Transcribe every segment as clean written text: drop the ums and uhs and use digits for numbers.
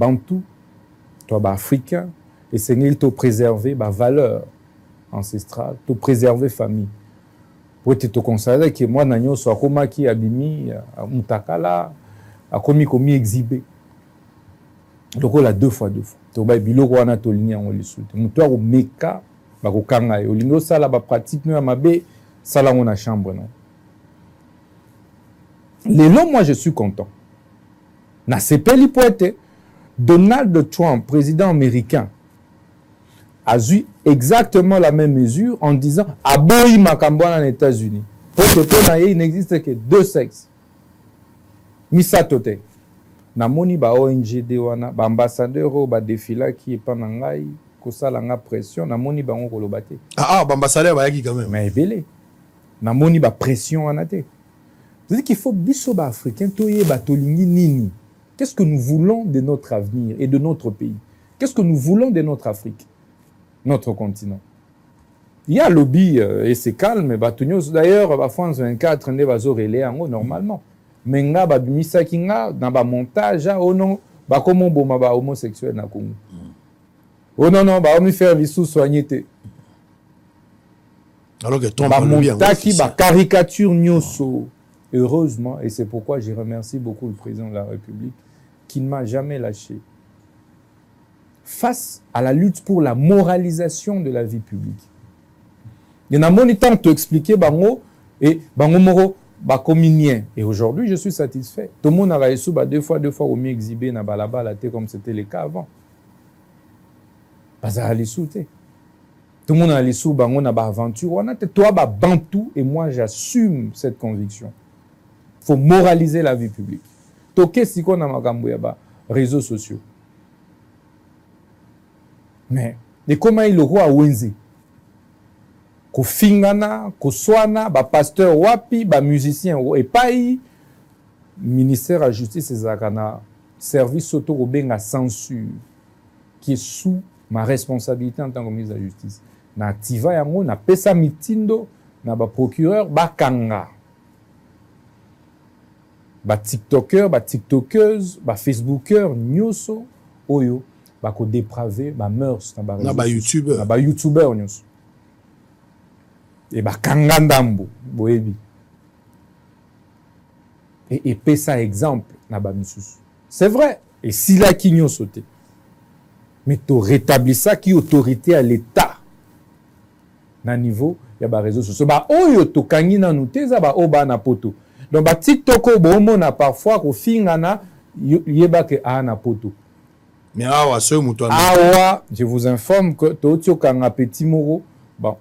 bantou, toi africain, et c'est qu'il te préserver valeur ancestrale, te préserver famille. Pour te considérer que moi nanyo so akoma ki abimi mutakala akomi komi exhibé. Donc là deux fois. To ba biloko wana to ligne en lisuti. Muto ko meka ba ko kanga yo lingo sala ba pratique no mabe sala ngona chambre non. Lelo moi je suis content. Na sepeli poete Donald Trump, président américain, a eu exactement la même mesure en disant aboyi makambo en États-Unis. Pour que il n'existe que deux sexes. Misatote. Namoni ba ONG de wana ba ambassadeur ba défila qui est pendant ngai ko sala nga pression namoni bango ko lobate. Ba ambassadeur ba yaki quand même. Mais belé. Namoni ba pression anate. C'est qu'il faut biso ba africain toye ba tolingi nini. Qu'est-ce que nous voulons de notre avenir et de notre pays? Qu'est-ce que nous voulons de notre Afrique? Notre continent. Il y a lobby et c'est calme. D'ailleurs, France 24, normalement. Mais nga ba bimisa kinga dans ba montage oh non ba comment boma ba homosexuel na Congo. Oh non ba on me faire visou soigner te. Alors que Trump ba montaki ba caricature nyoso. Heureusement, et c'est pourquoi je remercie beaucoup le président de la République qui ne m'a jamais lâché. Face à la lutte pour la moralisation de la vie publique. Il y en a mon temps de expliquer bango et bango moro ba communien. Et aujourd'hui, je suis satisfait. Tout le monde a réussi deux fois au mieux exhibé na balabala comme c'était le cas avant. Pas à aller sauter. Tout le monde a allé sous bango na ba aventure. On a toi ba bantou et moi j'assume cette conviction. Il faut moraliser la vie publique. Toké si qu'on a makambo ya ba réseaux sociaux. Mais et comment il le roi Wenze? Ko fingana, ko soana, ba pasteur wapi, ba musicien et payi ministère de la justice et zakana service auto benga censure qui est sous ma responsabilité en tant que ministre de la justice. Na activa yango na pesa mitindo na ba procureur ba kanga. Ba tiktoker, ba tiktokeuse, ba facebooker nyoso oyo ba ko dépraver ba mœurs na ba youtubeur. Na ba youtubeur nyoso. Et ba kanga ndambo boyebi. Et pesa exemple na ba misusu. C'est vrai. Et si la kinyo sauté. Mais tu rétablis ça qui autorité à l'État. Na niveau, il y a ba réseaux sociaux. Ba oyo to kangi na nuteza ba oba na poto. Donc ba TikTok bomo na parfois ko fingana yeba ke na poto. Mais awa ce muto awa, je vous informe que to kanga petit moro. Bon.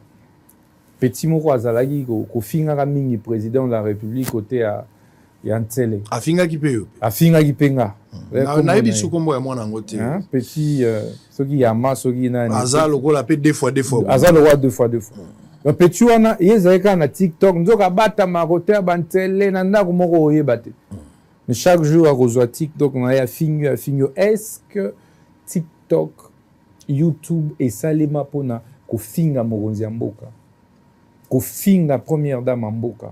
Petit moro azalaki ko fingaka mingi président de la République côté à Yantele. Afinga kipeyo. Afinga kipenga. Na yebi sukombo ya mwana ngote. Petit soki yama soki na azalo ko la pe deux fois. Azalo wa deux fois. Donc petit wana yezaka na TikTok nzoka bata makote ba Ntele na ndako moko oyebate. Mais chaque jour à kozwa TikTok na ya fingo est-ce que TikTok YouTube et salema pona ko finga mokonzi ya mboka. Ko finga première dame en mboka.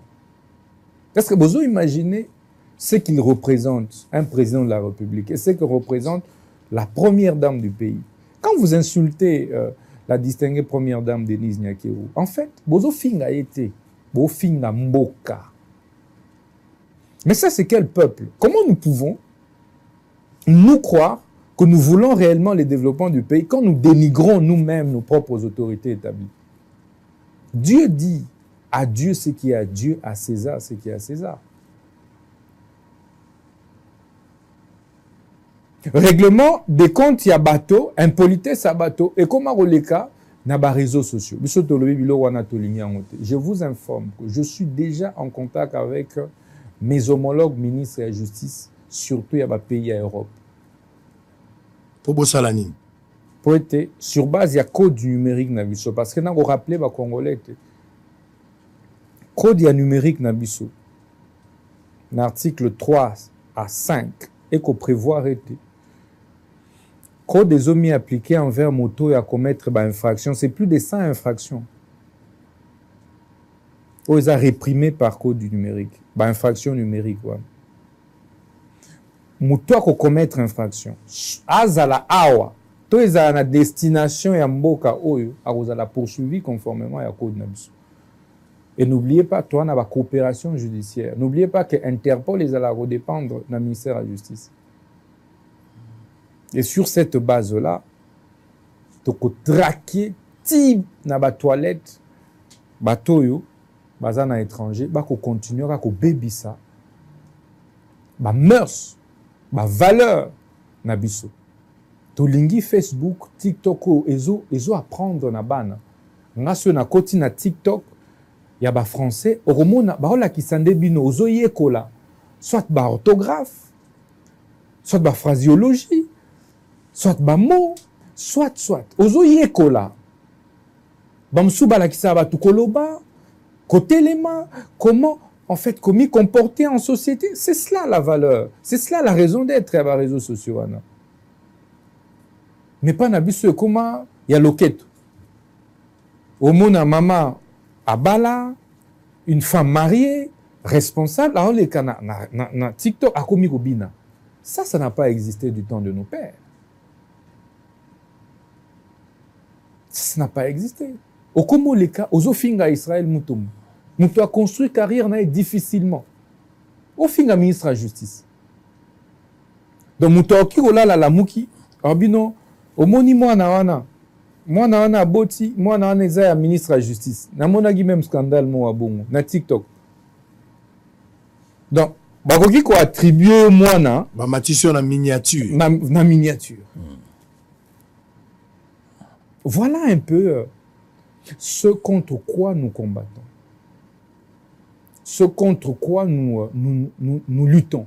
Est-ce que vous imaginez ce qu'il représente, un président de la République, et ce que représente la première dame du pays? Quand vous insultez la distinguée première dame Denise Nyakeru, en fait, Bozo Finga été, Bozo Finga Mboka. Mais ça, c'est quel peuple? Comment nous pouvons nous croire que nous voulons réellement le développement du pays quand nous dénigrons nous-mêmes nos propres autorités établies? Dieu dit à Dieu ce qui est à Dieu, à César ce qui est à César. Règlement des comptes, il y a bateau, impolitesse à bateau, et comme à l'Oleka, il y a des réseaux sociaux. Je vous informe que je suis déjà en contact avec mes homologues ministres de la Justice, surtout il y a des pays à Europe. Pour être sur base, il y a code du numérique, parce que nous avons rappelé les Congolais. Code numérique nabiso. L'article 3 à 5 et qu'on prévoit arrêter. Code des hommes appliqués envers moto et à commettre infraction, c'est plus de 100 infractions. Ils ont réprimé par code du numérique, infraction numérique. Ouais. moto ko commettre infraction azala awa to ezala na destination ya mboka oyo akozala poursuivi conformément à code na biso. Et n'oubliez pas, toi, on a la coopération judiciaire. N'oubliez pas que Interpol les allait redépendre du ministère de la Justice. Et sur cette base-là, tu peux traquer dans la toilette, batoyo, bazan à étranger, bah qu'on continue à baby ça, bah mœurs, bah valeur, nabiso. To lingi Facebook, TikTok, ezo apprendre na bana. Nga se na koti na TikTok. Il y a des Français, qui sont des soit des orthographe, soit des phraséologie, soit des mots, soit. Ozo yekola. Bamsouba qui sa tout koloba, côté les mains, comment, en fait, comment comporter en société. C'est cela la valeur. C'est cela la raison d'être à les réseaux sociaux. Mais pas n'abusez comment, il y a l'oquette. Au monde, maman, Abala, une femme mariée, responsable, alors les canards, na TikTok, a commis Gobina. Ça n'a pas existé du temps de nos pères. Ça n'a pas existé. Au Komo les cas, aux Ofinga Israël Moutoum, Moutou a construit carrière difficilement. Au Finga ministre de la Justice. Donc Moutou a qui la Mouki, Arbino, au Monimo Anawana. Moi, na boti, moi na eza ministre de la Justice. Na monagi même scandale mo abongo na TikTok. Donc, bakoki ko attribuer moi na ba matissio na miniature. Na miniature. Voilà un peu ce contre quoi nous combattons. Ce contre quoi nous luttons.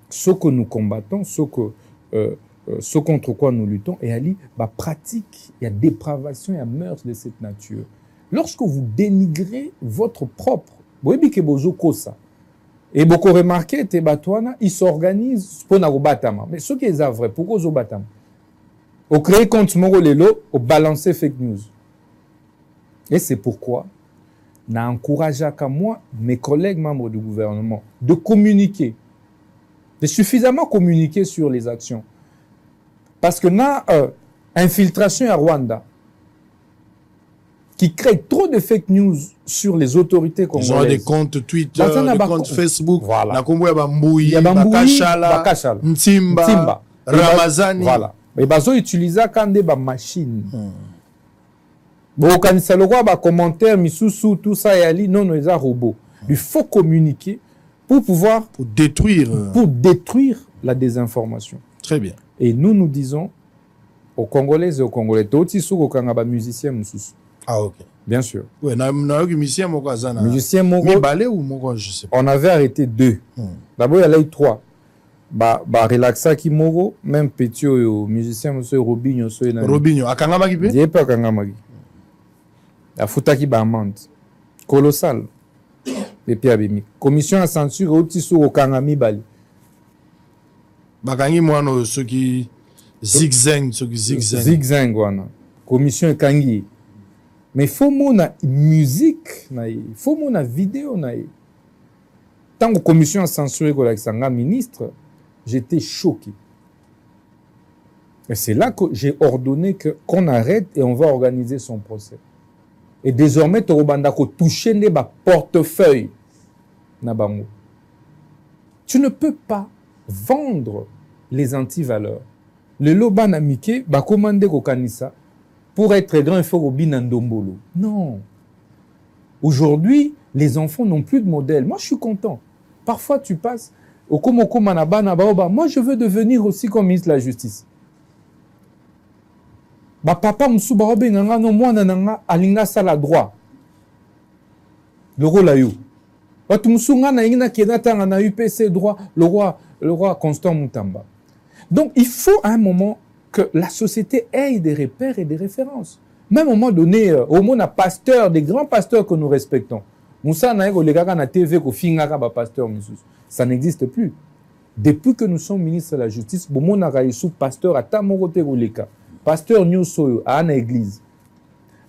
Ce que nous combattons, ce contre quoi nous luttons, et Ali, pratique, il y a dépravation, il y a mœurs de cette nature. Lorsque vous dénigrez votre propre, et beaucoup remarqué, ils s'organisent pour nous battre. Mais ce qui est vrai, pourquoi ils battent? Au créer compte Morolelo, au balancer fake news. Et c'est pourquoi, n'a encouragé qu'à moi, mes collègues membres du gouvernement, de communiquer, de suffisamment communiquer sur les actions. Parce que na infiltration à Rwanda qui crée trop de fake news sur les autorités congolaises. Ils ont des comptes Twitter, des comptes Facebook. Voilà. Na Kombo ya Bambouyi, Bakashala, Ntimba, Ramazani. Voilà. Mais bazo utiliser quand des machines. Bon, quand ça le roi ba commentaire misusu tout ça yali non ils a robot. Il faut communiquer pour pouvoir détruire la désinformation. Très bien. Et nous disons aux Congolais et aux Congolais, tous ceux qui sont musiciens, ah ok, bien sûr. Oui, musicien Mokazana. Musicien Moko. Ballet ou Moko, je sais pas. On avait arrêté 2. D'abord il y a eu 3. Relaxa qui Moko, même petit musicien monsieur Robinho Robinho, akangama ki pe? Dié pas akangama ki. La futa ki ba amende. Colossal. Et puis abimi. Commission à censure aussi sur okangami bali. Bakangi mwano ceux qui zigzag. Zigzag wana. Commission ekangi. Mais faut mona musique na ye. Faut mona vidéo na ye. Tant que commission a censuré Golak ministre, j'étais choqué. Et c'est là que j'ai ordonné qu'on arrête et on va organiser son procès. Et désormais, Torobanda ko toucher ne ba portefeuille na bango. Tu ne peux pas vendre les antivaleurs. Le loba na mike ba commander ko kanisa pour être grand il faut ko binandombolo. Non. Aujourd'hui, les enfants n'ont plus de modèle. Moi, je suis content. Parfois, tu passes au Komoko Manaba Nabaoba. Moi, je veux devenir aussi comme ministre de la Justice. Ba papa Moussoubarobe nanga no mwana nanga alinga sala droit. Le rôle là yo. Ba tumsunga na ingina kenata na UPC droit le roi Constant Moutamba. Donc il faut à un moment que la société ait des repères et des références. Même à un moment donné au monde a pasteur, des grands pasteurs que nous respectons. Moussa na ego legaka na TV ko fingaka ba pasteur mususu. Ça n'existe plus. Depuis que nous sommes ministres de la Justice, bomo na raïsou pasteur ata morote goleka. Pasteur Nyosoyo, à une église,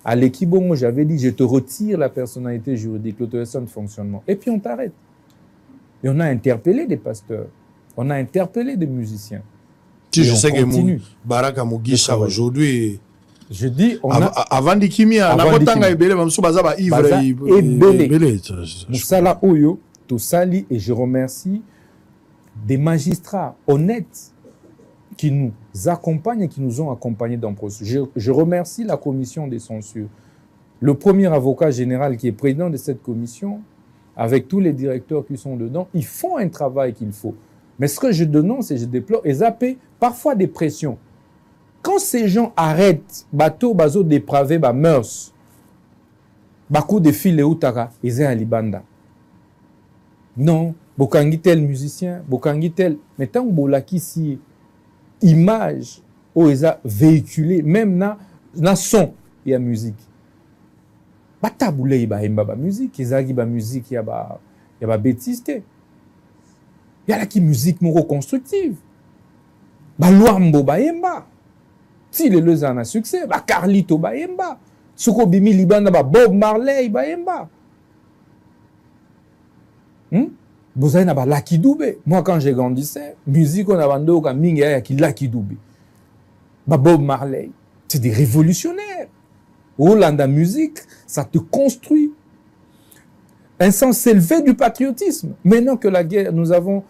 à l'équibongo, j'avais dit, je te retire la personnalité juridique, l'autorisation de fonctionnement. Et puis on t'arrête. Et on a interpellé des pasteurs. On a interpellé des musiciens. Je sais que Baraka Mugisha aujourd'hui. Je dis, on a. Avant de Kimia, on a pas tant d'ébélé, même si Baza va ivre. Ébélé. Moussala Oyo, Tosali, et je remercie des magistrats honnêtes qui nous accompagnent et qui nous ont accompagnés dans le processus. Je remercie la commission des censures. Le premier avocat général qui est président de cette commission, avec tous les directeurs qui sont dedans, ils font un travail qu'il faut. Mais ce que je dénonce et je déplore, ils appellent parfois des pressions. Quand ces gens arrêtent, bateau, bazo, dépravé, ba mœurs, bakou de fil et outara, ils sont à Libanda. Non, bokangi tel musicien, bokangi tel. Mais tant que bolaki si image, où ils ont véhiculé, même na son, il y a musique. Bata boule, il y a musique, ils ont musique, il y a bêtise. Il y a la musique constructive. Baluambo bayemba. Si les deux ont un succès, Carlito bayemba. Soko bimi libanda Bob Marley bayemba. Vous avez na Lucky Dube. Moi quand j'ai grandissé, musique on a vendu au mingi ya ki Lucky Dube. Bob Marley, c'est des révolutionnaires. Hollanda musique, ça te construit. Un sens élevé du patriotisme. Maintenant que la guerre, nous avons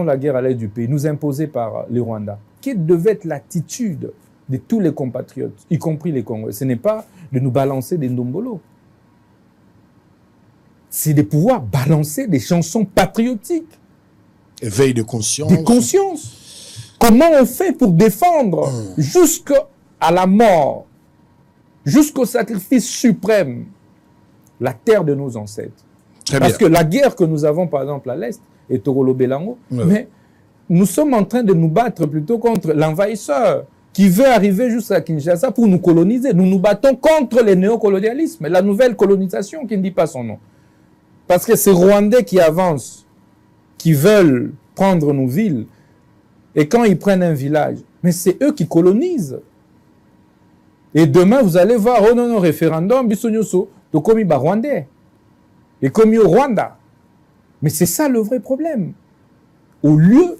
la guerre à l'est du pays, nous imposée par les Rwandais. Quelle devait être l'attitude de tous les compatriotes, y compris les Congolais? Ce n'est pas de nous balancer des ndombolo. C'est de pouvoir balancer des chansons patriotiques. Éveil de conscience. Des consciences. Comment on fait pour défendre jusqu'à la mort, jusqu'au sacrifice suprême, la terre de nos ancêtres. Parce que la guerre que nous avons, par exemple, à l'Est, est Torolo Belango, mais nous sommes en train de nous battre plutôt contre l'envahisseur qui veut arriver jusqu'à Kinshasa pour nous coloniser. Nous nous battons contre le néocolonialisme, la nouvelle colonisation qui ne dit pas son nom. Parce que c'est Rwandais qui avancent, qui veulent prendre nos villes, et quand ils prennent un village, mais c'est eux qui colonisent. Et demain, vous allez voir, oh non, référendum, Bissonyoso, de comme il Rwandais. Et comme au Rwanda. Mais c'est ça le vrai problème. Au lieu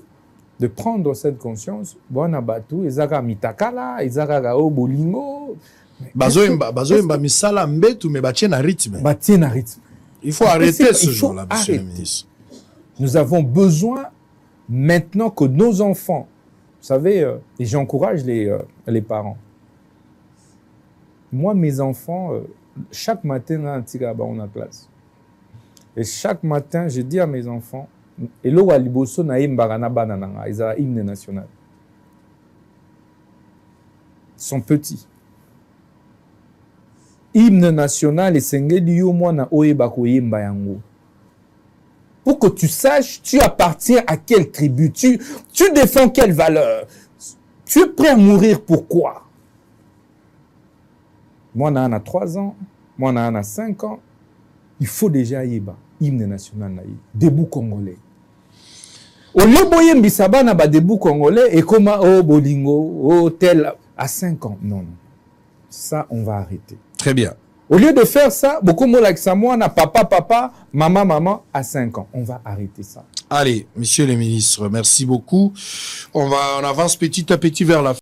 de prendre cette conscience, bon abatu, ezaka mitakala, ezaka bolingo. Bazoemba misala mbetu me batien na rythme. Batien na rythme. Il faut arrêter ce jour-là, monsieur le ministre. Nous avons besoin maintenant que nos enfants, vous savez, et j'encourage les parents. Moi, mes enfants, chaque matin, on a classe. Et chaque matin, je dis à mes enfants, et là, ils ont hymne national. Ils sont petits. Hymne national, et pour que tu saches, tu appartiens à quelle tribu, tu défends quelle valeur, tu es prêt à mourir pourquoi? Moi, on a 3 ans, moi, on a 5 ans. Il faut déjà y aller. Hymne national, debout congolais. Au lieu de bisaba na ba debout congolais et comme oh bolingo, oh tel à 5 ans. Non, non. Ça, on va arrêter. Très bien. Au lieu de faire ça, beaucoup de like ça, moi, on a papa, maman à 5 ans. On va arrêter ça. Allez, monsieur le ministre, merci beaucoup. On avance petit à petit vers la fin.